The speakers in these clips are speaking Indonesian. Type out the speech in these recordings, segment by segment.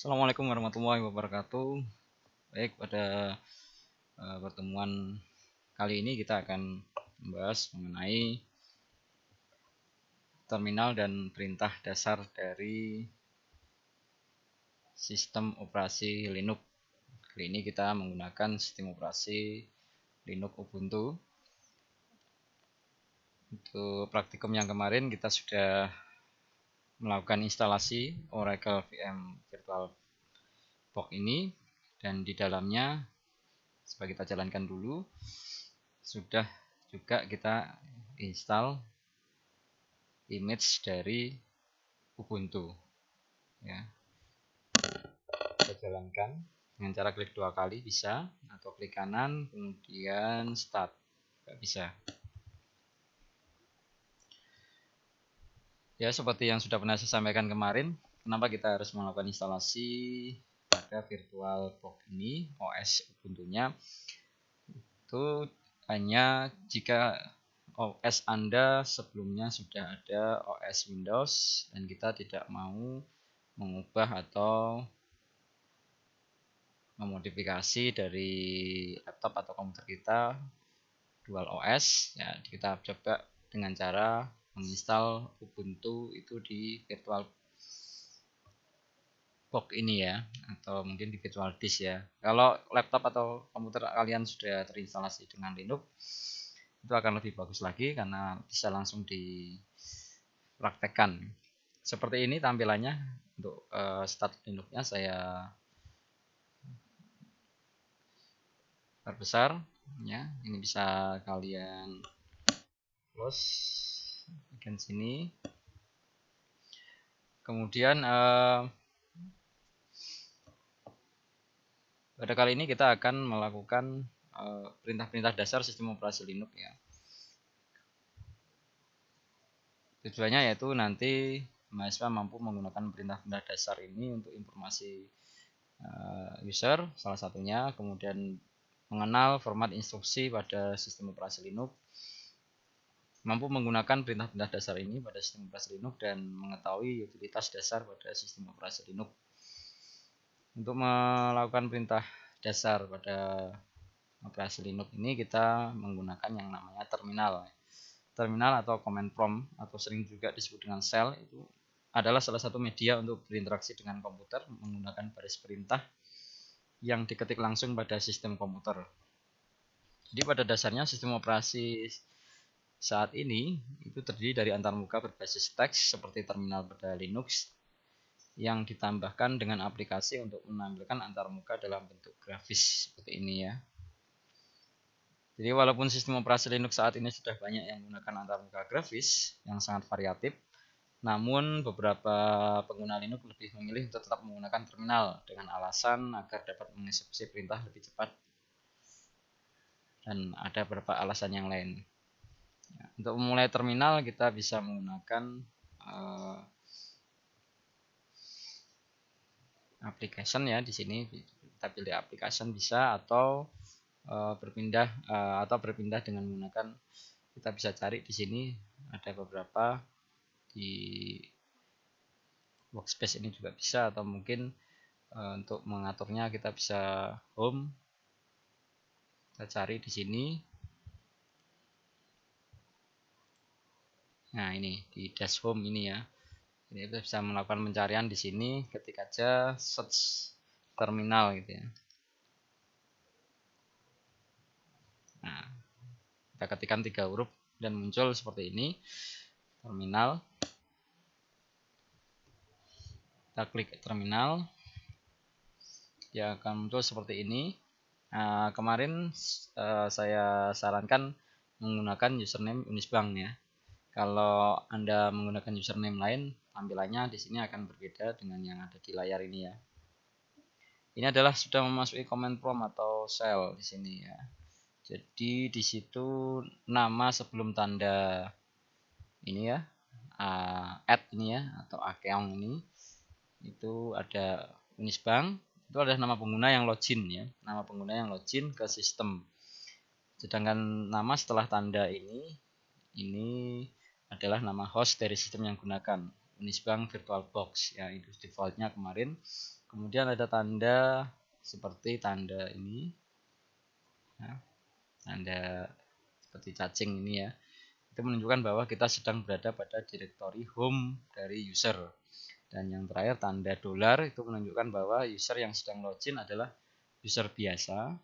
Assalamualaikum warahmatullahi wabarakatuh. Baik, pada pertemuan kali ini kita akan membahas mengenai terminal dan perintah dasar dari sistem operasi Linux. Kali ini kita menggunakan sistem operasi Linux Ubuntu. Untuk praktikum yang kemarin kita sudah melakukan instalasi Oracle VM VirtualBox ini, dan di dalamnya coba kita jalankan dulu. Sudah juga kita install image dari Ubuntu ya. Kita jalankan dengan cara klik 2 kali bisa, atau klik kanan kemudian start juga bisa ya. Seperti yang sudah pernah saya sampaikan kemarin, kenapa kita harus melakukan instalasi pada VirtualBox ini, OS Ubuntu-nya itu hanya jika OS Anda sebelumnya sudah ada OS Windows dan kita tidak mau mengubah atau memodifikasi dari laptop atau komputer kita dual OS ya. Kita coba dengan cara menginstal Ubuntu itu di VirtualBox ini ya, atau mungkin di virtual disk ya. Kalau laptop atau komputer kalian sudah terinstalasi dengan Linux, itu akan lebih bagus lagi karena bisa langsung dipraktekkan. Seperti ini tampilannya untuk start Linux-nya. Saya perbesar ya. Ini bisa kalian close bagian sini. Kemudian pada kali ini kita akan melakukan perintah-perintah dasar sistem operasi Linux ya. Tujuannya yaitu nanti mahasiswa mampu menggunakan perintah-perintah dasar ini untuk informasi user salah satunya, kemudian mengenal format instruksi pada sistem operasi Linux, mampu menggunakan perintah-perintah dasar ini pada sistem operasi Linux, dan mengetahui utilitas dasar pada sistem operasi Linux. Untuk melakukan perintah dasar pada operasi Linux ini kita menggunakan yang namanya terminal. Terminal atau command prompt, atau sering juga disebut dengan shell, itu adalah salah satu media untuk berinteraksi dengan komputer menggunakan baris perintah yang diketik langsung pada sistem komputer. Jadi pada dasarnya sistem operasi saat ini itu terdiri dari antarmuka berbasis teks seperti terminal pada Linux yang ditambahkan dengan aplikasi untuk menampilkan antarmuka dalam bentuk grafis seperti ini ya. Jadi walaupun sistem operasi Linux saat ini sudah banyak yang menggunakan antarmuka grafis yang sangat variatif, namun beberapa pengguna Linux lebih memilih untuk tetap menggunakan terminal dengan alasan agar dapat mengeksekusi perintah lebih cepat, dan ada beberapa alasan yang lain. Untuk memulai terminal kita bisa menggunakan application ya. Di sini kita pilih application bisa, atau berpindah dengan menggunakan, kita bisa cari di sini ada beberapa di workspace ini juga bisa, atau mungkin untuk mengaturnya kita bisa home, kita cari di sini. Nah ini di dash home ini ya. Ini kita bisa melakukan pencarian di sini, ketik aja search terminal gitu ya. Nah, kita ketikkan 3 huruf dan muncul seperti ini, terminal. Kita klik terminal, dia akan muncul seperti ini. Nah, kemarin saya sarankan menggunakan username Unisbank ya. Kalau Anda menggunakan username lain, tampilannya di sini akan berbeda dengan yang ada di layar ini ya. Ini adalah sudah memasuki command prompt atau shell di sini ya. Jadi di situ nama sebelum tanda ini ya, add ini ya, atau account ini, itu ada Unisbank. Itu adalah nama pengguna yang login ya, nama pengguna yang login ke sistem. Sedangkan nama setelah tanda ini adalah nama host dari sistem yang gunakan. Unisbank VirtualBox ya, itu defaultnya kemarin. Kemudian ada tanda seperti tanda ini ya, tanda seperti cacing ini ya, itu menunjukkan bahwa kita sedang berada pada direktori home dari user. Dan yang terakhir tanda dolar itu menunjukkan bahwa user yang sedang login adalah user biasa.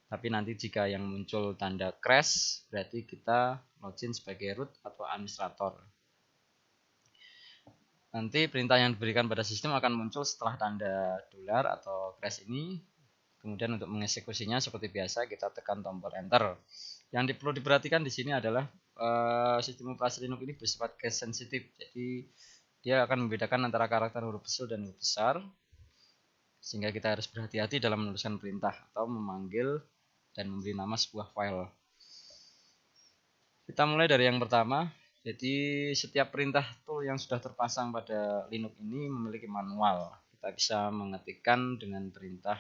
Tapi nanti jika yang muncul tanda crash berarti kita login sebagai root atau administrator. Nanti perintah yang diberikan pada sistem akan muncul setelah tanda dolar atau crash ini. Kemudian untuk mengeksekusinya seperti biasa kita tekan tombol enter. Yang perlu diperhatikan di sini adalah sistem operasi Linux ini bersifat case sensitif. Jadi dia akan membedakan antara karakter huruf kecil dan huruf besar. Sehingga kita harus berhati-hati dalam menuliskan perintah atau memanggil dan memberi nama sebuah file. Kita mulai dari yang pertama. Jadi setiap perintah tool yang sudah terpasang pada Linux ini memiliki manual. Kita bisa mengetikkan dengan perintah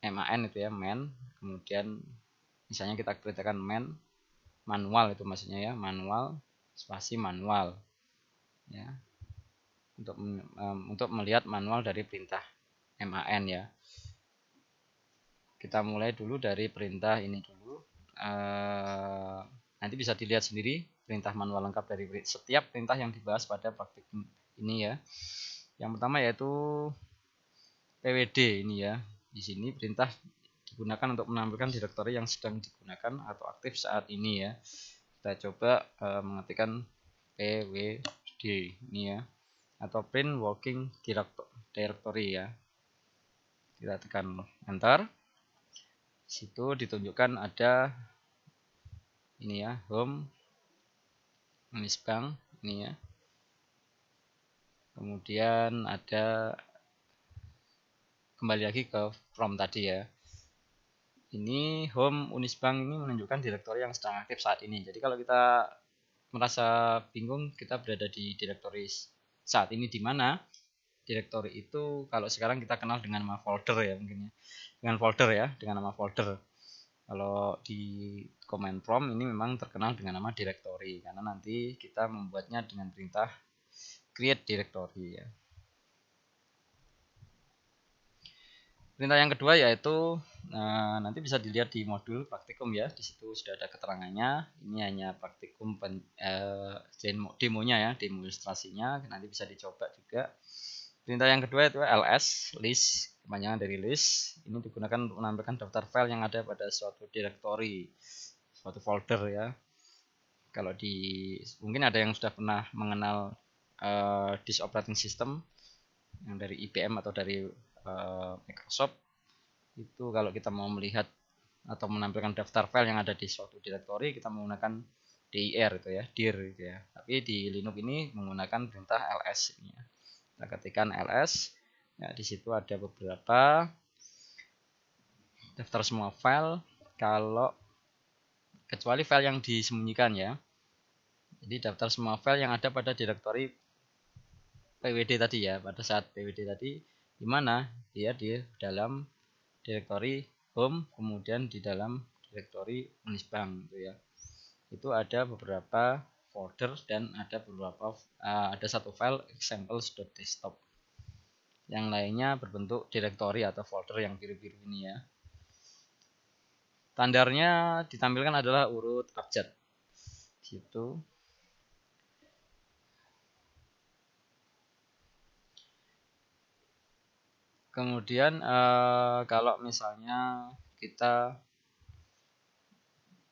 man itu ya, man. Kemudian misalnya kita ketikkan manual itu maksudnya ya, manual spasi manual ya. Untuk melihat manual dari perintah man ya. Kita mulai dulu dari perintah ini dulu. Nanti bisa dilihat sendiri perintah manual lengkap dari setiap perintah yang dibahas pada praktikum ini ya. Yang pertama yaitu pwd ini ya. Di sini perintah digunakan untuk menampilkan direktori yang sedang digunakan atau aktif saat ini ya. Kita coba mengetikkan pwd ini ya, atau print working directory ya. Kita tekan enter. Situ ditunjukkan ada ini ya, home Unisbank ini ya. Kemudian ada kembali lagi ke from tadi ya. Ini home Unisbank ini menunjukkan direktori yang sedang aktif saat ini. Jadi kalau kita merasa bingung kita berada di direktori saat ini di mana, direktori itu kalau sekarang kita kenal dengan nama folder ya mungkin ya. Dengan folder ya, dengan nama folder. Kalau di command prompt ini memang terkenal dengan nama directory karena nanti kita membuatnya dengan perintah create directory ya. Perintah yang kedua yaitu nanti bisa dilihat di modul praktikum ya. Di situ sudah ada keterangannya. Ini hanya praktikum demonya ya, demo ilustrasinya. Nanti bisa dicoba juga. Perintah yang kedua itu ls, list, kepanjangan dari list. Ini digunakan untuk menampilkan daftar file yang ada pada suatu directory, suatu folder ya. Kalau mungkin ada yang sudah pernah mengenal disk operating system yang dari IBM atau dari Microsoft. Itu kalau kita mau melihat atau menampilkan daftar file yang ada di suatu directory, kita menggunakan dir itu ya, dir gitu ya. Tapi di Linux ini menggunakan perintah ls ini ya. Kita ketikkan ls ya, di situ ada beberapa daftar semua file, kalau kecuali file yang disembunyikan ya. Jadi daftar semua file yang ada pada direktori pwd tadi ya. Pada saat pwd tadi di mana dia di dalam direktori home, kemudian di dalam direktori Unisbank itu ya. Itu ada beberapa folder dan ada ada satu file examples.desktop. Yang lainnya berbentuk direktori atau folder yang biru-biru ini ya. Standarnya ditampilkan adalah urut abjad. Situ. Kemudian kalau misalnya kita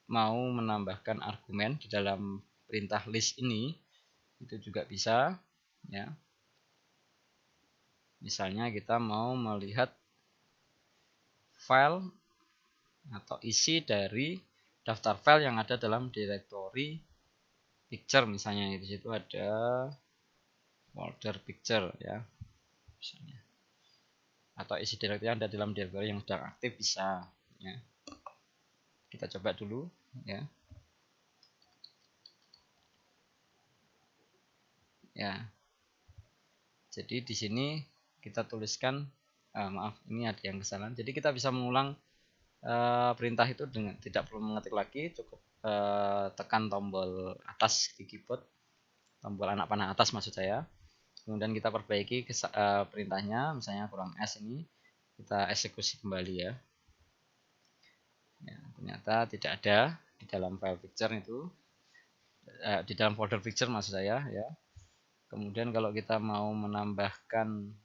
mau menambahkan argumen di dalam perintah list ini, itu juga bisa ya. Misalnya kita mau melihat file atau isi dari daftar file yang ada dalam direktori picture misalnya. Di situ ada folder picture ya misalnya. Atau isi direktori yang ada dalam direktori yang sedang aktif bisa ya. Kita coba dulu ya. Ya. Jadi di sini kita tuliskan maaf, ini ada yang kesalahan. Jadi kita bisa mengulang perintah itu dengan tidak perlu mengetik lagi, cukup tekan tombol atas di keyboard tombol anak panah atas maksud saya. Kemudian kita perbaiki perintahnya, misalnya kurang S ini, kita eksekusi kembali ya. Ternyata tidak ada di dalam file picture itu, di dalam folder picture maksud saya ya. Kemudian kalau kita mau menambahkan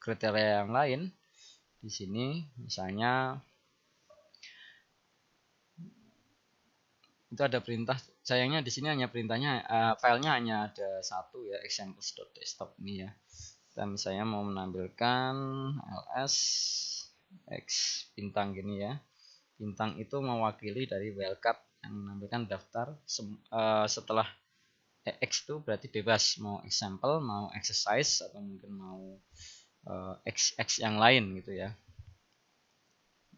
kriteria yang lain di sini, misalnya itu ada perintah, sayangnya di sini hanya perintahnya, filenya hanya ada satu ya, examples.desktop ini ya. Kita misalnya mau menampilkan ls x bintang gini ya. Bintang itu mewakili dari wildcard yang menampilkan daftar setelah x itu berarti bebas, mau example, mau exercise, atau mungkin mau x yang lain gitu ya.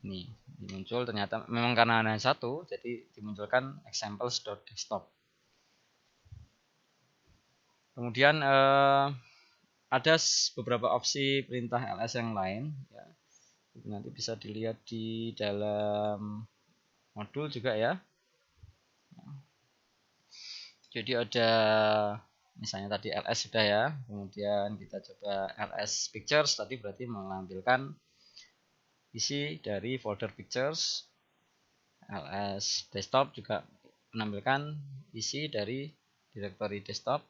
Ini muncul, ternyata memang karena hanya satu, jadi dimunculkan examples.desktop. Kemudian ada beberapa opsi perintah ls yang lain ya. Nanti bisa dilihat di dalam modul juga ya. Jadi ada misalnya tadi ls sudah ya, kemudian kita coba ls pictures, tadi berarti menampilkan isi dari folder pictures. ls desktop juga menampilkan isi dari directory desktop.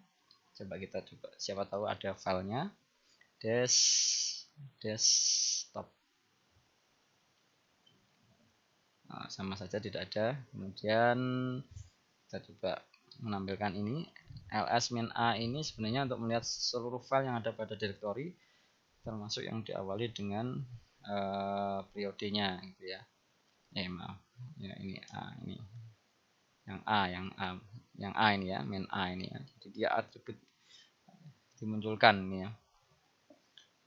Coba kita coba, siapa tahu ada filenya desktop. Nah, sama saja tidak ada. Kemudian kita coba menampilkan ini ls-a ini sebenarnya untuk melihat seluruh file yang ada pada directory, termasuk yang diawali dengan periodenya gitu ya. Maaf ya, ini a, ini yang a ini ya, main a ini ya. Jadi dia atribut dimunculkan ini ya.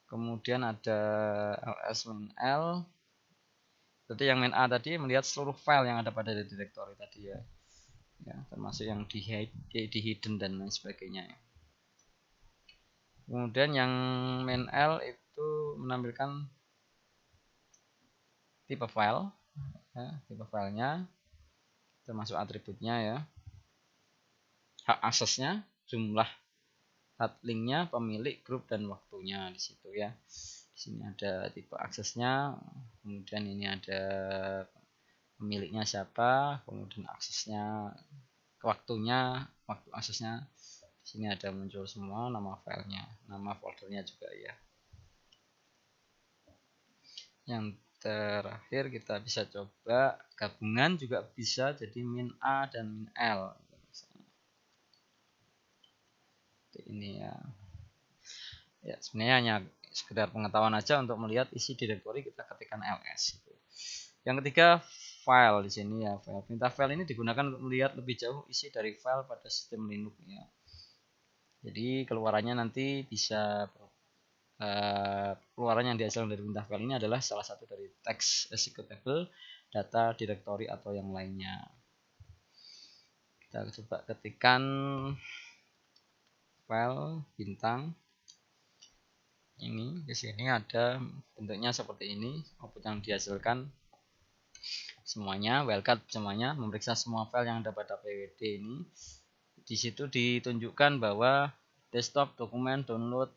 Kemudian ada ls main l. Jadi yang main a tadi melihat seluruh file yang ada pada directory tadi ya. Ya, termasuk yang di hidden dan lain sebagainya ya. Kemudian yang main l itu menampilkan tipe file ya, tipe filenya termasuk atributnya ya, hak aksesnya, jumlah hard linknya, pemilik, grup, dan waktunya di situ ya. Di sini ada tipe aksesnya, kemudian ini ada pemiliknya siapa, kemudian aksesnya, waktunya, waktu aksesnya. Di sini ada muncul semua nama filenya, nama foldernya juga ya. Yang terakhir kita bisa coba gabungan, juga bisa jadi min a dan min l. Ini ya. Ya sebenarnya hanya sekedar pengetahuan aja untuk melihat isi directory, kita ketikkan ls. Yang ketiga, file di sini ya. Perintah file ini digunakan untuk melihat lebih jauh isi dari file pada sistem Linux ya. Jadi keluarannya nanti bisa keluaran yang dihasilkan dari perintah file ini adalah salah satu dari teks executable, data, directory, atau yang lainnya. Kita coba ketikkan file bintang. Ini di sini ada bentuknya seperti ini, output yang dihasilkan semuanya, wildcard semuanya, memeriksa semua file yang ada pada pwd ini. Di situ ditunjukkan bahwa desktop, dokumen, download,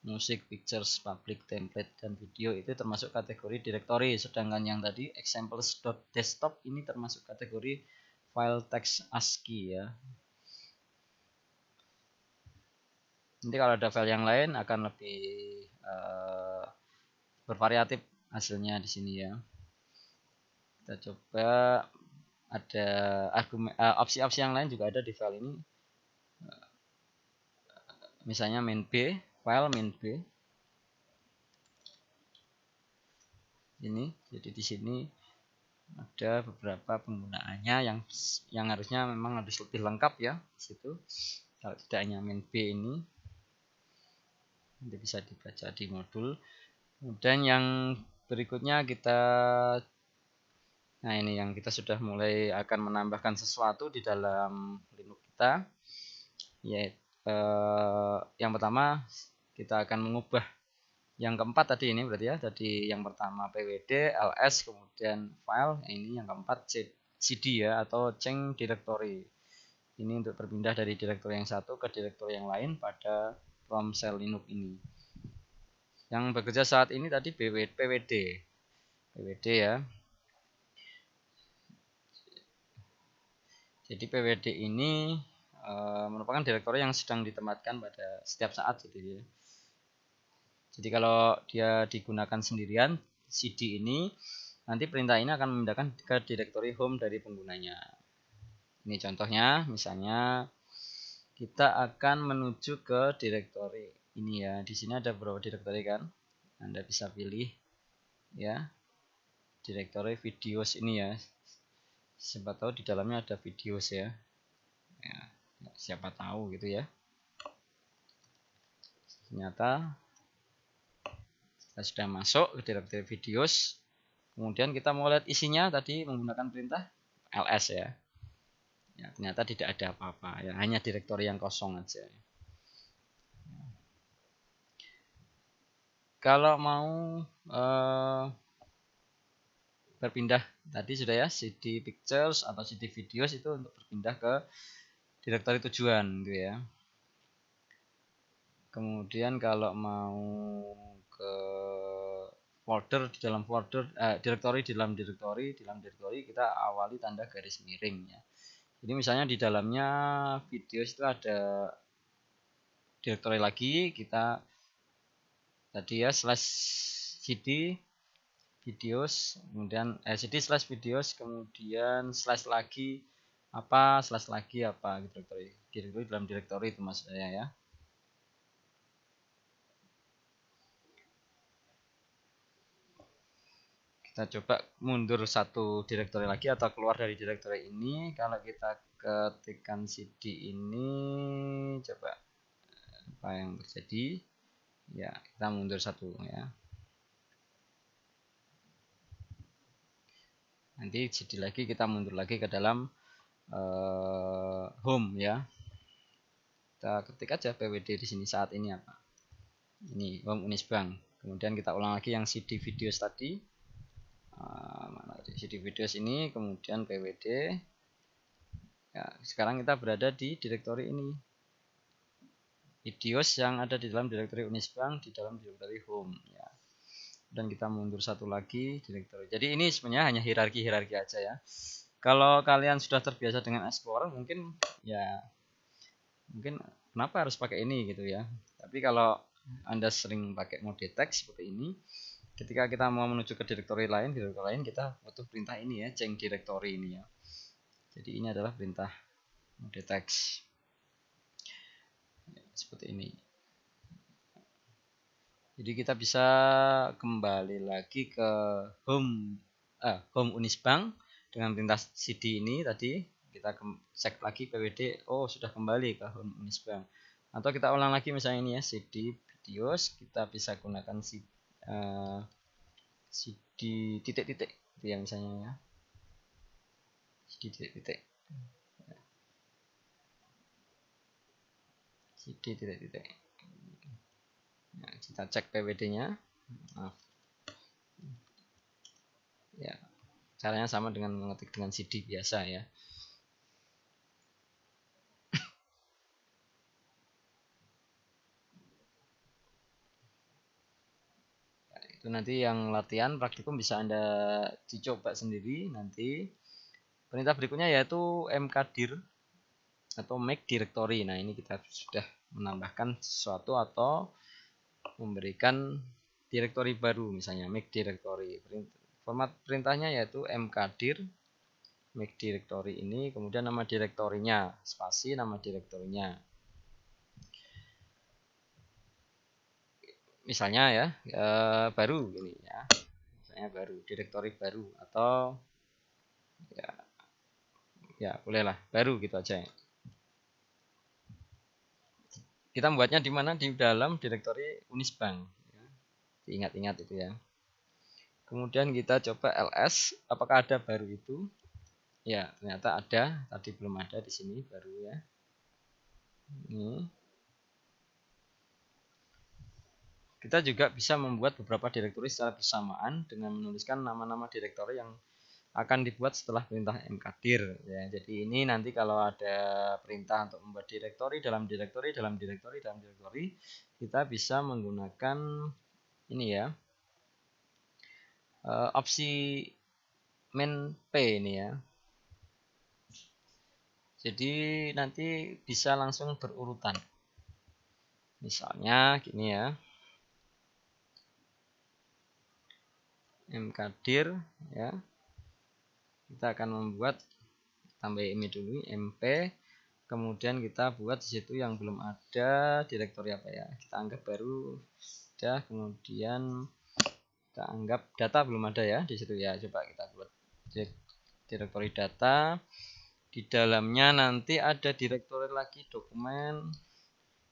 musik, pictures, public, template, dan video itu termasuk kategori directory, sedangkan yang tadi examples.desktop ini termasuk kategori file teks ASCII ya. Nanti kalau ada file yang lain akan lebih bervariatif hasilnya di sini ya. Kita coba ada opsi-opsi yang lain juga ada di file ini. Misalnya main b, file main b. Ini, jadi di sini ada beberapa penggunaannya yang harusnya memang harus lebih lengkap ya di situ. Kalau tidak hanya main b ini, nanti bisa dibaca di modul. Kemudian yang berikutnya nah ini yang kita sudah mulai akan menambahkan sesuatu di dalam Linux kita, yaitu yang pertama kita akan mengubah yang keempat tadi ini berarti ya, tadi yang pertama pwd, ls, kemudian file, ini yang keempat cd ya, atau change directory. Ini untuk berpindah dari direktori yang satu ke direktori yang lain pada from cell Linux ini. Yang bekerja saat ini tadi PWD ya. Jadi PWD ini merupakan direktori yang sedang ditempatkan pada setiap saat gitu ya. Jadi kalau dia digunakan sendirian, CD ini nanti perintah ini akan memindahkan ke direktori home dari penggunanya. Ini contohnya, misalnya kita akan menuju ke direktori ini ya. Di sini ada beberapa direktori kan, Anda bisa pilih ya. Direktori videos ini ya. Siapa tahu di dalamnya ada videos ya. Ya, siapa tahu gitu ya. Ternyata kita sudah masuk ke direktori videos. Kemudian kita mau lihat isinya tadi menggunakan perintah ls ya. Ya, ternyata tidak ada apa-apa ya, hanya direktori yang kosong aja. Kalau mau berpindah tadi sudah ya, CD pictures atau CD videos itu untuk berpindah ke direktori tujuan gitu ya. Kemudian kalau mau ke folder di dalam folder, direktori di dalam direktori kita awali tanda garis miring ya. Jadi misalnya di dalamnya video itu ada direktori lagi, kita tadi ya slash cd videos, kemudian cd slash videos, kemudian slash lagi apa direktori dalam direktori itu maksudnya ya. Kita coba mundur satu direktori lagi atau keluar dari direktori ini. Kalau kita ketikkan cd ini, coba apa yang terjadi ya, kita mundur satu ya. Nanti cd lagi, kita mundur lagi ke dalam home ya. Kita ketik aja pwd di sini saat ini apa. Ini home Unisbank. Kemudian kita ulang lagi yang cd videos tadi. cd videos ini, kemudian pwd. Ya, sekarang kita berada di direktori ini. Videos yang ada di dalam direktori Unisbank di dalam direktori home ya. Dan kita mundur satu lagi direktori. Jadi ini sebenarnya hanya hierarki aja ya. Kalau kalian sudah terbiasa dengan Explorer mungkin kenapa harus pakai ini gitu ya. Tapi kalau Anda sering pakai mode text seperti ini, ketika kita mau menuju ke direktori lain kita butuh perintah ini ya, change directory ini ya. Jadi ini adalah perintah mode text seperti ini. Jadi kita bisa kembali lagi ke home Unisbank dengan perintah cd ini tadi. Kita cek lagi pwd, sudah kembali ke home Unisbank. Atau kita ulang lagi misalnya ini ya, cd videos, kita bisa gunakan cd titik-titik itu ya misalnya ya. Cd titik-titik. Cd titik-titik. Nah, kita cek pwd-nya. Ya, caranya sama dengan mengetik dengan cd biasa ya. Itu nanti yang latihan praktikum bisa Anda dicoba sendiri nanti. Perintah berikutnya yaitu mkdir atau make directory. Nah, ini kita sudah menambahkan sesuatu atau memberikan direktori baru, misalnya make directory. Format perintahnya yaitu mkdir make directory ini, kemudian nama direktorinya, spasi nama direktorinya. Misalnya ya, baru ini ya. Misalnya baru, direktori baru atau ya bolehlah baru gitu aja. Kita membuatnya di mana? Di dalam direktori Unisbank. Ya. Diingat-ingat itu ya. Kemudian kita coba ls, apakah ada baru itu? Ya, ternyata ada. Tadi belum ada, di sini baru ya. Ini. Kita juga bisa membuat beberapa direktori secara bersamaan dengan menuliskan nama-nama direktori yang akan dibuat setelah perintah mkdir ya. Jadi ini nanti kalau ada perintah untuk membuat direktori dalam direktori dalam direktori dalam direktori, kita bisa menggunakan ini ya, opsi main P ini ya. Jadi nanti bisa langsung berurutan. Misalnya gini ya, mkdir ya, kita akan membuat, tambah ini dulu mp, kemudian kita buat di situ yang belum ada direktori apa ya, kita anggap baru ada, kemudian kita anggap data belum ada ya di situ ya. Coba kita buat direktori data, di dalamnya nanti ada direktori lagi dokumen,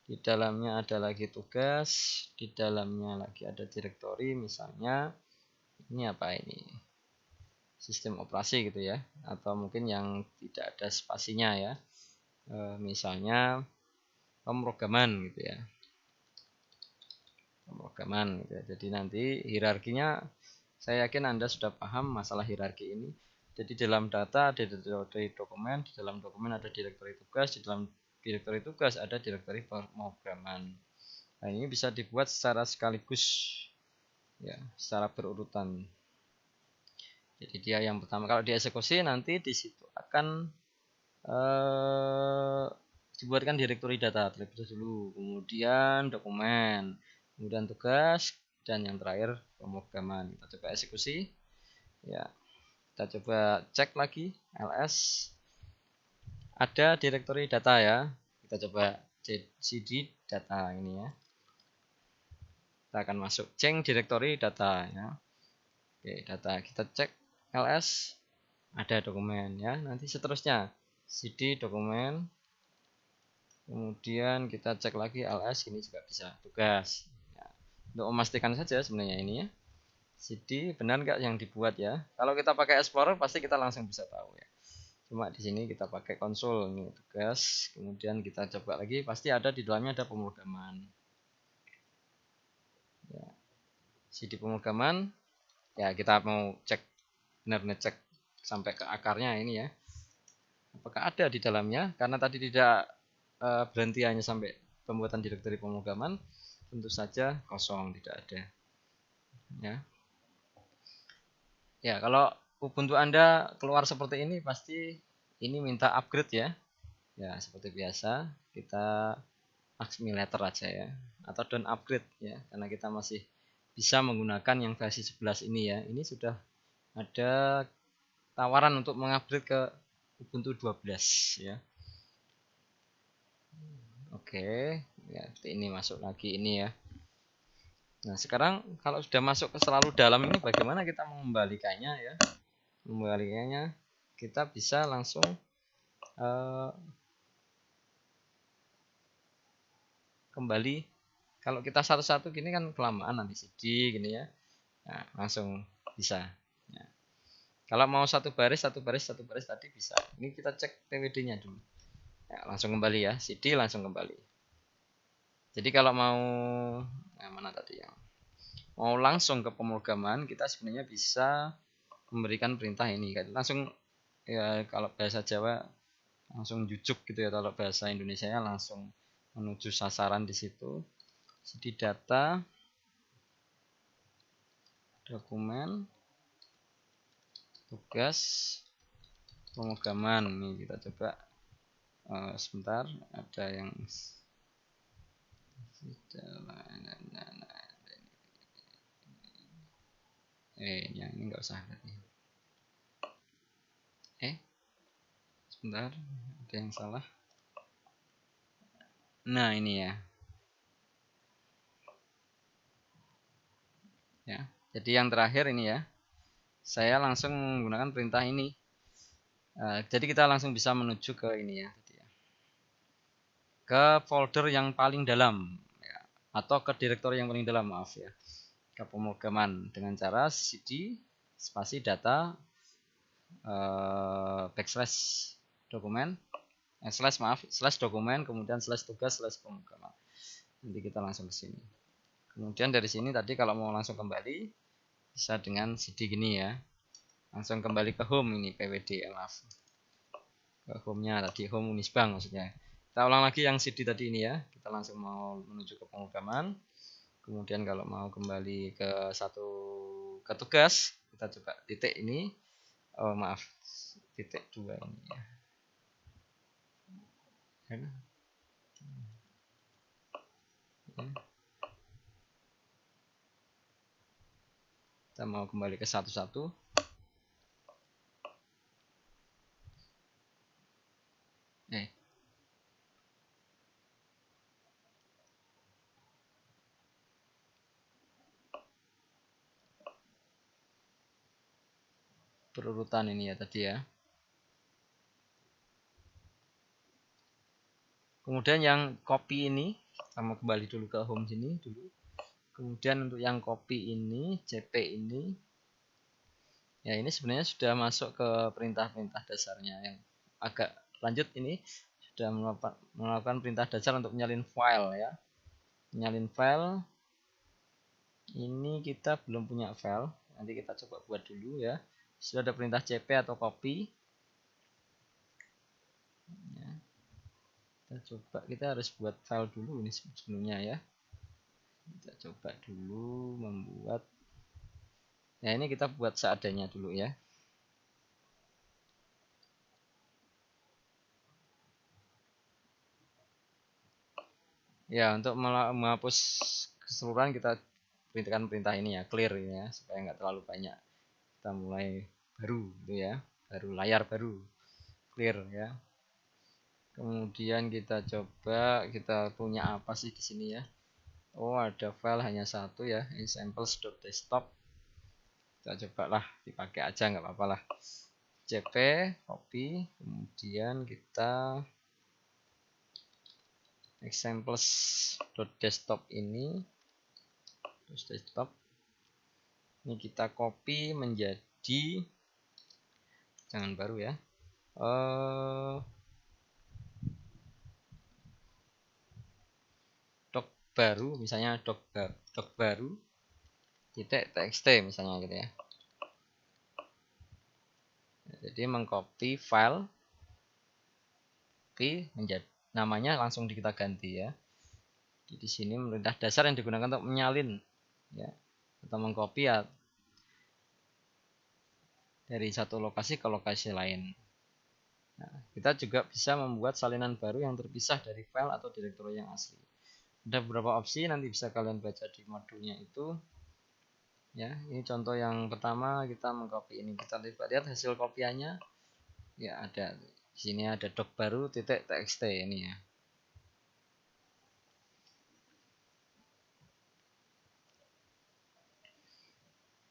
di dalamnya ada lagi tugas, di dalamnya lagi ada direktori, misalnya ini apa ini, sistem operasi gitu ya, atau mungkin yang tidak ada spasinya ya, misalnya pemrograman gitu ya, pemrograman gitu ya. Jadi nanti hierarkinya saya yakin Anda sudah paham masalah hierarki ini. Jadi dalam data ada direktori dokumen, di dalam dokumen ada direktori tugas, di dalam direktori tugas ada direktori pemrograman. Nah, ini bisa dibuat secara sekaligus ya, secara berurutan. Jadi dia yang pertama kalau dieksekusi nanti di situ akan dibuatkan direktori data terlebih dahulu, kemudian dokumen, kemudian tugas, dan yang terakhir pemrograman. Kita coba eksekusi ya, kita coba cek lagi ls, ada direktori data ya, kita coba cd data ini ya, kita akan masuk ceng direktori data ya. Oke, data kita cek ls, ada dokumen ya. Nanti seterusnya cd dokumen, kemudian kita cek lagi ls, ini juga bisa tugas ya. Untuk memastikan saja sebenarnya ini ya, cd benar nggak yang dibuat ya. Kalau kita pakai explorer pasti kita langsung bisa tahu ya. Cuma di sini kita pakai konsol, ini tugas, kemudian kita coba lagi, pasti ada di dalamnya ada pemrograman ya. cd pemrograman ya, kita mau cek benar-benar cek sampai ke akarnya ini ya, apakah ada di dalamnya. Karena tadi tidak berhenti hanya sampai pembuatan direktori pemrograman, tentu saja kosong, tidak ada ya. Ya, kalau Ubuntu Anda keluar seperti ini pasti ini minta upgrade ya. Ya, seperti biasa kita Axmilator aja ya, atau down upgrade ya, karena kita masih bisa menggunakan yang versi 11 ini ya. Ini sudah ada tawaran untuk mengupgrade ke Ubuntu 12 ya. Oke, ya ini masuk lagi ini ya. Nah, sekarang kalau sudah masuk ke selalu dalam ini, bagaimana kita mengembalikannya ya? Mengembalikannya kita bisa langsung kembali. Kalau kita satu-satu gini kan kelamaan, nanti CD gini ya. Nah, langsung bisa ya. Kalau mau satu baris tadi bisa. Ini kita cek TWD-nya dulu ya, langsung kembali ya, CD langsung kembali. Jadi kalau mau mana tadi yang mau langsung ke pemrograman, kita sebenarnya bisa memberikan perintah ini langsung ya. Kalau bahasa Jawa langsung jujuk gitu ya, kalau bahasa Indonesia nya langsung menuju sasaran di situ. CD data, dokumen, tugas, pemrograman. Nih kita coba sebentar, ada yang yang ini nggak usah berarti. Sebentar, ada yang salah. Nah, ini ya. Ya, jadi yang terakhir ini ya. Saya langsung menggunakan perintah ini. Jadi kita langsung bisa menuju ke ini ya, ke folder yang paling dalam ya, atau ke direktori yang paling dalam, maaf ya, ke pemrograman dengan cara cd spasi data backslash dokumen slash dokumen, kemudian slash tugas slash pemrograman. Nanti kita langsung ke sini. Kemudian dari sini tadi kalau mau langsung kembali bisa dengan cd gini ya. Langsung kembali ke home ini pwd elaf. Ke home-nya tadi, home Unisbank maksudnya. Kita ulang lagi yang CD tadi ini ya. Kita langsung mau menuju ke pemrograman. Kemudian kalau mau kembali ke ke tugas, kita coba titik ini. Oh maaf, titik 2 ini ya. Kita mau kembali ke 11. Berurutan ini ya tadi ya. Kemudian yang copy ini, kita mau kembali dulu ke home sini dulu. Kemudian untuk yang copy ini, CP ini, ya ini sebenarnya sudah masuk ke perintah-perintah dasarnya. Yang agak lanjut ini sudah melakukan perintah dasar untuk menyalin file ya. Menyalin file. Ini kita belum punya file. Nanti kita coba buat dulu ya. Sudah ada perintah CP atau copy. Ya. Kita harus buat file dulu ini sebelumnya ya. Kita coba dulu membuat. Nah ini kita buat seadanya dulu ya. Ya untuk menghapus keseluruhan kita perintahkan perintah ini ya, clear ya, supaya nggak terlalu banyak. Kita mulai baru gitu ya, baru layar baru, clear ya. Kemudian kita coba kita punya apa sih di sini ya? Oh ada file hanya satu ya, samples.desktop. Kita cobalah dipakai aja nggak apa-apa lah. CP copy, kemudian kita examples.desktop ini desktop ini kita copy menjadi jangan baru ya doc baru misalnya doc baru titik txt misalnya gitu ya. Jadi mengcopy file menjadi namanya langsung kita ganti ya. Jadi di sini perintah dasar yang digunakan untuk menyalin ya atau mengcopy ya dari satu lokasi ke lokasi lain. Nah, kita juga bisa membuat salinan baru yang terpisah dari file atau direktori yang asli. Ada beberapa opsi nanti bisa kalian baca di modulnya itu. Ya, ini contoh yang pertama kita mengcopy ini. Kita lihat hasil kopiannya. Ya ada di sini ada doc baru titik txt ini ya.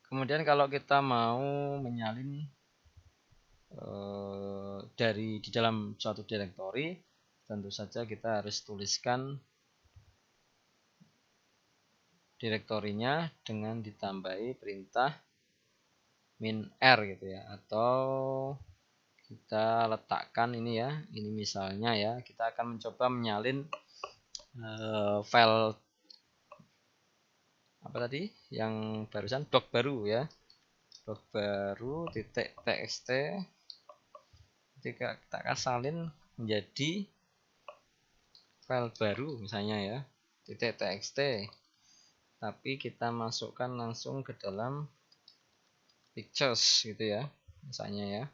Kemudian kalau kita mau menyalin dari di dalam suatu direktori, tentu saja kita harus tuliskan direktorinya dengan ditambahi perintah -r gitu ya, atau kita letakkan ini ya, ini misalnya ya, kita akan mencoba menyalin file apa tadi yang barusan doc baru ya, doc baru titik txt, ketika kita akan salin menjadi file baru misalnya ya titik txt, tapi kita masukkan langsung ke dalam pictures gitu ya misalnya ya.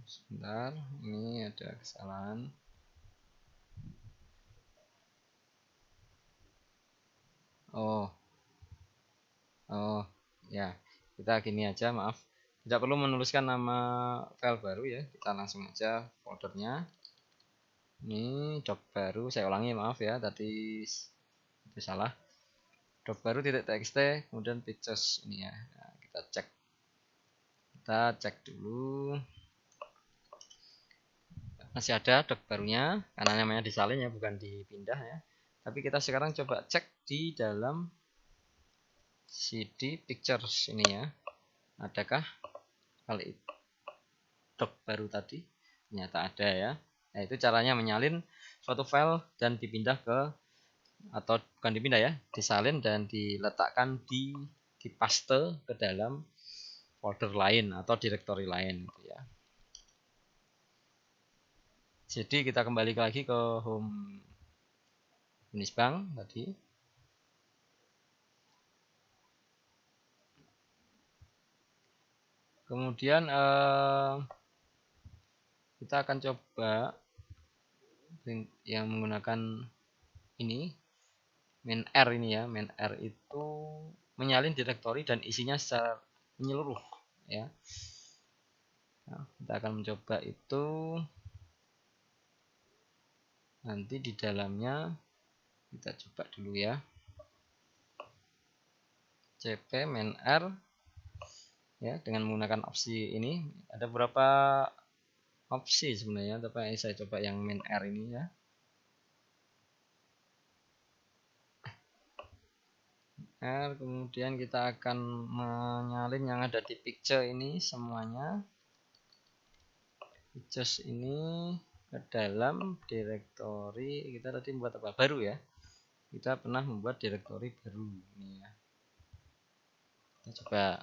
Sebentar, ini ada kesalahan. Oh ya, kita gini aja, maaf, tidak perlu menuliskan nama file baru ya, kita langsung aja foldernya. Ini doc baru, saya ulangi maaf ya, tadi itu salah. Doc baru titik txt, kemudian pictures ini ya. Nah, kita cek dulu. Masih ada doc barunya, karena namanya disalin ya, bukan dipindah ya. Tapi kita sekarang coba cek di dalam CD pictures ini ya, adakah file doc baru tadi? Ternyata ada ya. Nah itu caranya menyalin suatu file dan dipindah ke atau bukan dipindah ya, disalin dan diletakkan di paste ke dalam folder lain atau directory lain gitu ya. Jadi kita kembali lagi ke home Unisbank tadi. Kemudian kita akan coba yang menggunakan ini main R ini ya. Main R itu menyalin direktori dan isinya secara menyeluruh ya. Nah, kita akan mencoba itu nanti di dalamnya. Kita coba dulu ya. cp main R ya, dengan menggunakan opsi ini. Ada beberapa opsi sebenarnya, tapi saya coba yang main R ini ya. R, kemudian kita akan menyalin yang ada di picture ini semuanya. Pictures ini ke dalam direktori. Kita tadi membuat apa? Baru ya. Kita pernah membuat direktori baru ini ya. Kita coba.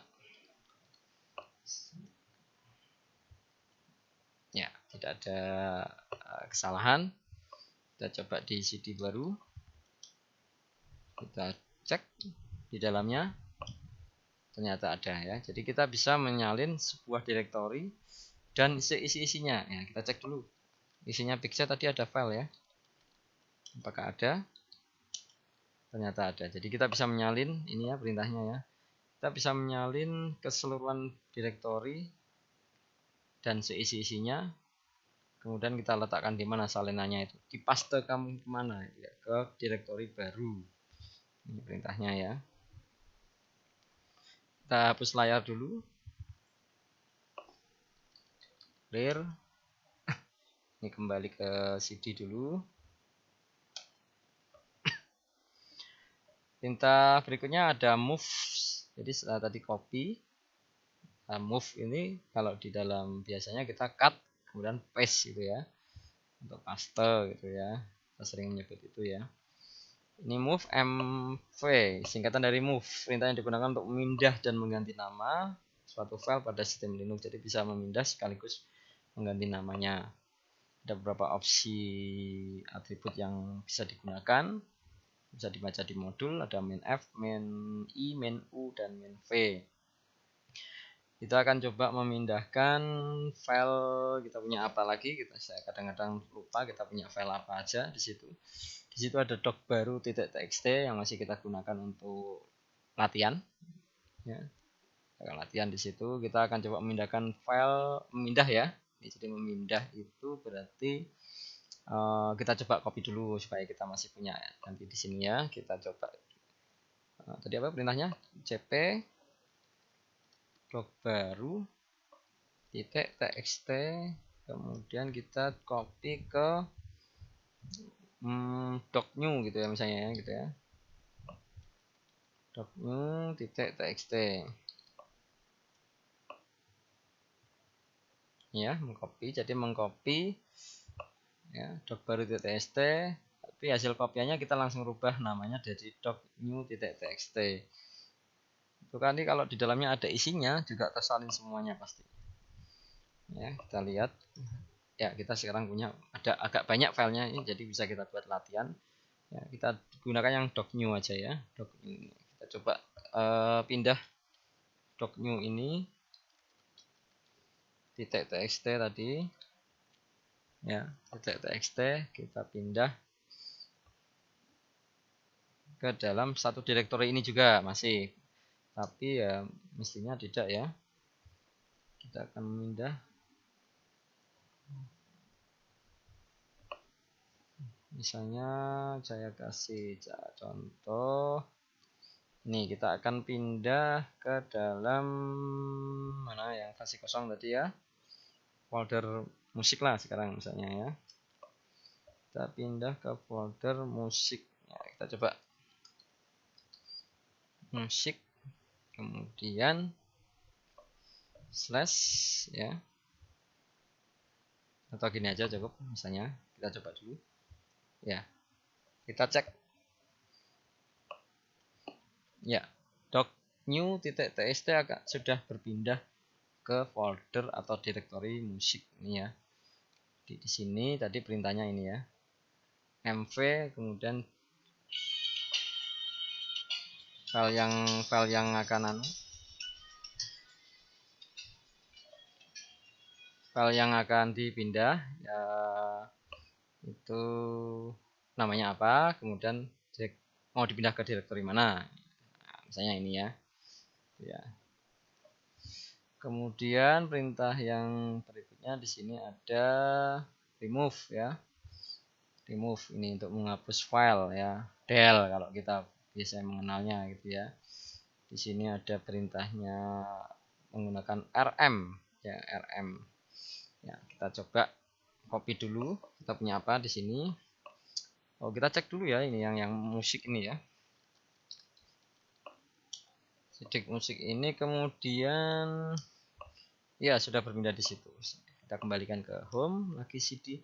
Ya, tidak ada kesalahan. Kita coba di CD baru. Kita cek di dalamnya, ternyata ada ya. Jadi kita bisa menyalin sebuah direktori dan isi-isinya ya. Kita cek dulu isinya picture tadi ada file ya, apakah ada. Ternyata ada. Jadi kita bisa menyalin ini ya perintahnya ya. Kita bisa menyalin keseluruhan direktori dan seisi-isinya. Kemudian kita letakkan di mana salinannya itu, di paste kamu kemana ya, ke direktori baru. Ini perintahnya ya. Kita hapus layar dulu. Clear. Ini kembali ke CD dulu. Perintah berikutnya ada move. Jadi setelah tadi copy, move ini kalau di dalam biasanya kita cut kemudian paste gitu ya, untuk paste gitu ya. Kita sering menyebut itu ya. Ini move mv, singkatan dari move. Perintah yang digunakan untuk memindah dan mengganti nama suatu file pada sistem Linux. Jadi bisa memindah sekaligus mengganti namanya. Ada beberapa opsi atribut yang bisa digunakan. Bisa dibaca di modul. Ada main F, main I, main U, dan main V. Kita akan coba memindahkan file. Kita punya apa lagi? Saya kadang-kadang lupa kita punya file apa aja di situ. Di situ ada doc baru .txt yang masih kita gunakan untuk latihan. Ya, latihan di situ. Kita akan coba memindahkan file, memindah ya. Jadi memindah itu berarti kita coba copy dulu supaya kita masih punya nanti di sini ya. Kita coba. Tadi apa perintahnya? cp doc baru .txt, kemudian kita copy ke docnew gitu ya misalnya ya, gitu ya. docnew.txt ya, mengcopy. Jadi mengcopy ya doc baru.txt, tapi hasil kopiannya kita langsung rubah namanya dari docnew.txt. Itu kan kalau di dalamnya ada isinya juga tersalin semuanya pasti. Ya, kita lihat. Ya, kita sekarang punya ada agak banyak filenya ini, jadi bisa kita buat latihan. Ya, kita gunakan yang docnew aja ya. Docnew. Kita coba pindah docnew ini .txt tadi. Ya, .txt kita pindah ke dalam satu direktori ini juga masih. Tapi ya mestinya tidak ya. Kita akan memindah. Misalnya saya kasih contoh. Nih, kita akan pindah ke dalam mana yang versi kosong tadi ya. Folder musik lah sekarang misalnya ya. Kita pindah ke folder musik. Ya, kita coba musik. Kemudian slash ya. Atau gini aja cukup misalnya. Kita coba dulu. Ya. Kita cek Ya, doc new.txt sudah berpindah ke folder atau direktori musik ini ya. Di sini tadi perintahnya ini ya, mv, kemudian file yang akan dipindah ya, itu namanya apa, kemudian mau dipindah ke direktori mana, nah, misalnya ini ya. Kemudian perintah yang berikutnya di sini ada remove ya. Remove ini untuk menghapus file ya, del kalau kita biasa mengenalnya gitu ya. Di sini ada perintahnya menggunakan rm ya, rm. Ya, kita coba copy dulu. Kita punya apa di sini? Oh, kita cek dulu ya ini yang musik ini ya. Sidik musik ini kemudian ya sudah berpindah di situ. Kita kembalikan ke home lagi cd.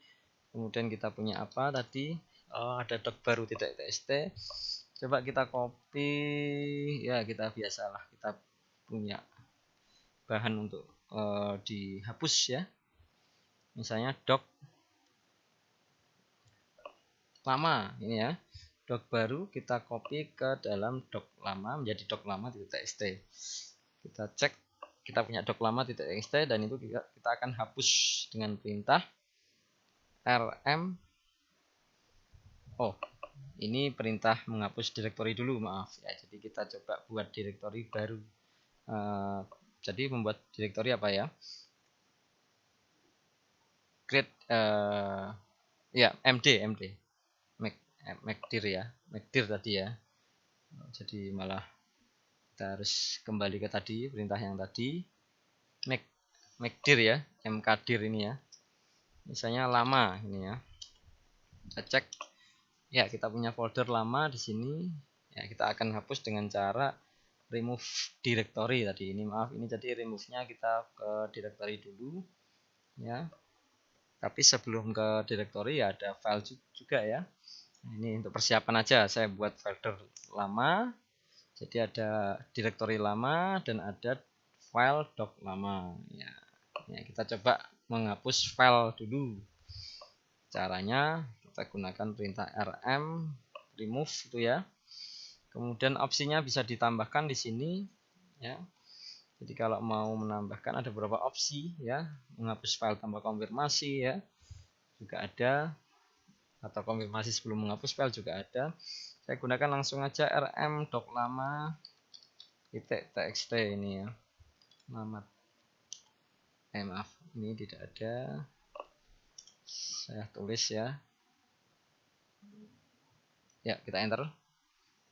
Kemudian kita punya apa tadi? Oh, ada doc baru .txt. Coba kita copy ya, kita biasalah kita punya bahan untuk dihapus ya. Misalnya doc lama ini ya. Doc baru kita copy ke dalam doc lama menjadi doc lama .txt. Kita cek kita punya doc lama .txt dan itu kita akan hapus dengan perintah rm. Oh, ini perintah menghapus direktori dulu, maaf ya. Jadi kita coba buat direktori baru. Jadi membuat direktori apa ya? Create ya md mcdir ya, mcdir tadi ya. Jadi malah kita harus kembali ke tadi perintah yang tadi mcdir ya, mkdir ini ya. Misalnya lama ini ya. Kita cek ya, kita punya folder lama di sini. Ya, kita akan hapus dengan cara remove directory tadi ini, maaf ini jadi remove-nya kita ke directory dulu ya. Tapi sebelum ke directory ya ada file juga ya. Ini untuk persiapan aja saya buat folder lama. Jadi ada directory lama dan ada file doc lama ya. Ya, kita coba menghapus file dulu. Caranya kita gunakan perintah rm remove itu ya. Kemudian opsinya bisa ditambahkan di sini ya. Jadi kalau mau menambahkan ada beberapa opsi ya, menghapus file tanpa konfirmasi ya, juga ada, atau konfirmasi sebelum menghapus file juga ada. Saya gunakan langsung aja rm doc lama .txt ini ya. Maaf, ini tidak ada. Saya tulis ya. Ya, kita enter.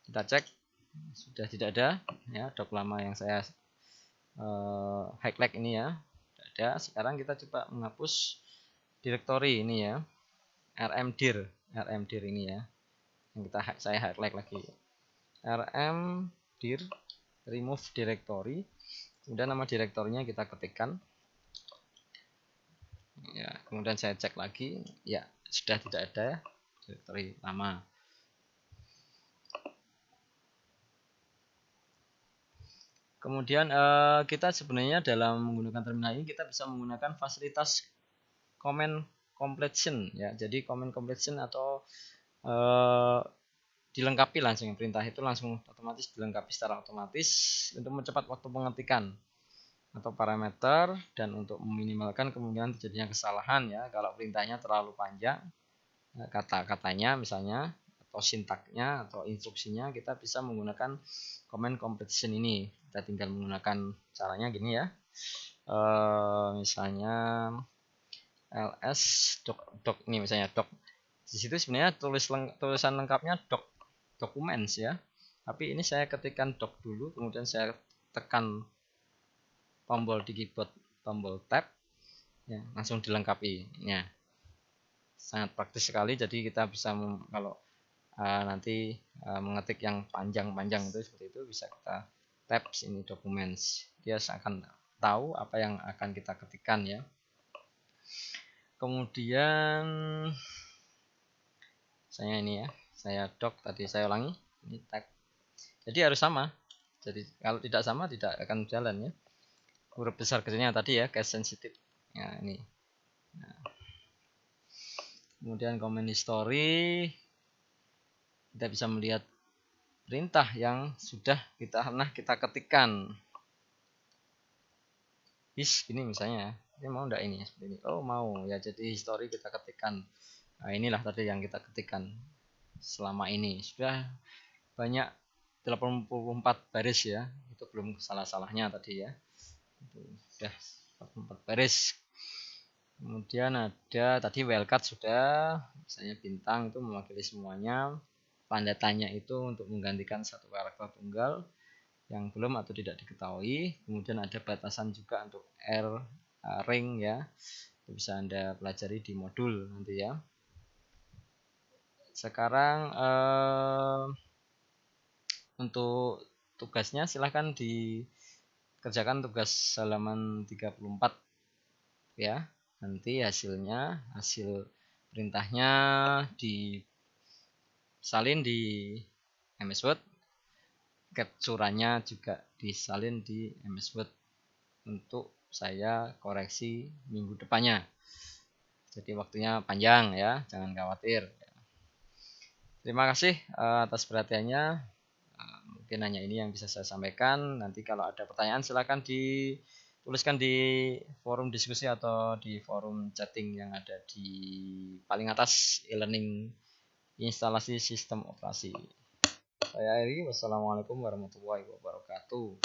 Kita cek sudah tidak ada ya, doc lama yang saya highlight ini ya, tidak ada. Sekarang kita coba menghapus direktori ini ya, rmdir ini ya, yang saya highlight lagi, rmdir remove directory. Kemudian nama direktorinya kita ketikkan ya, kemudian saya cek lagi ya, sudah tidak ada direktori lama. Kemudian kita sebenarnya dalam menggunakan terminal ini kita bisa menggunakan fasilitas comment completion ya. Jadi comment completion atau dilengkapi langsung perintah itu langsung otomatis dilengkapi secara otomatis untuk mempercepat waktu pengetikan atau parameter dan untuk meminimalkan kemungkinan terjadinya kesalahan ya. Kalau perintahnya terlalu panjang kata-katanya misalnya atau sintaknya atau instruksinya, kita bisa menggunakan comment completion ini. Kita tinggal menggunakan caranya gini ya, misalnya ls doc ini misalnya doc, di situ sebenarnya tulisan lengkapnya documents ya, tapi ini saya ketikkan doc dulu, kemudian saya tekan tombol di keyboard, tombol tab ya, langsung dilengkapi ya. Sangat praktis sekali. Jadi kita bisa kalau nanti mengetik yang panjang-panjang itu seperti itu, bisa kita tab sini documents, dia akan tahu apa yang akan kita ketikkan ya. Kemudian saya ini ya, saya doc tadi saya ulangi ini tab, jadi harus sama Jadi kalau tidak sama tidak akan jalan ya. Huruf besar kecilnya tadi ya, case sensitive. Nah, ini. Nah. Kemudian comment history, kita bisa melihat perintah yang sudah kita ketikkan. Gini misalnya, ini mau enggak ini seperti ini? Oh mau ya, jadi history kita ketikkan. Nah, inilah tadi yang kita ketikkan selama ini. Sudah banyak 84 baris ya, itu belum salah-salahnya tadi ya. Itu sudah 84 baris. Kemudian ada tadi wildcard sudah, misalnya bintang itu mewakili semuanya. Tanda tanya itu untuk menggantikan satu karakter tunggal yang belum atau tidak diketahui. Kemudian ada batasan juga untuk R ring ya, itu bisa Anda pelajari di modul nanti ya. Sekarang untuk tugasnya silahkan dikerjakan tugas halaman 34 ya. Nanti hasil perintahnya disalin di MS Word, capturannya juga disalin di MS Word untuk saya koreksi minggu depannya. Jadi waktunya panjang ya, jangan khawatir. Terima kasih atas perhatiannya. Mungkin hanya ini yang bisa saya sampaikan. Nanti kalau ada pertanyaan silakan dituliskan di forum diskusi atau di forum chatting yang ada di paling atas e-learning instalasi sistem operasi. Saya Eri, wassalamualaikum warahmatullahi wabarakatuh.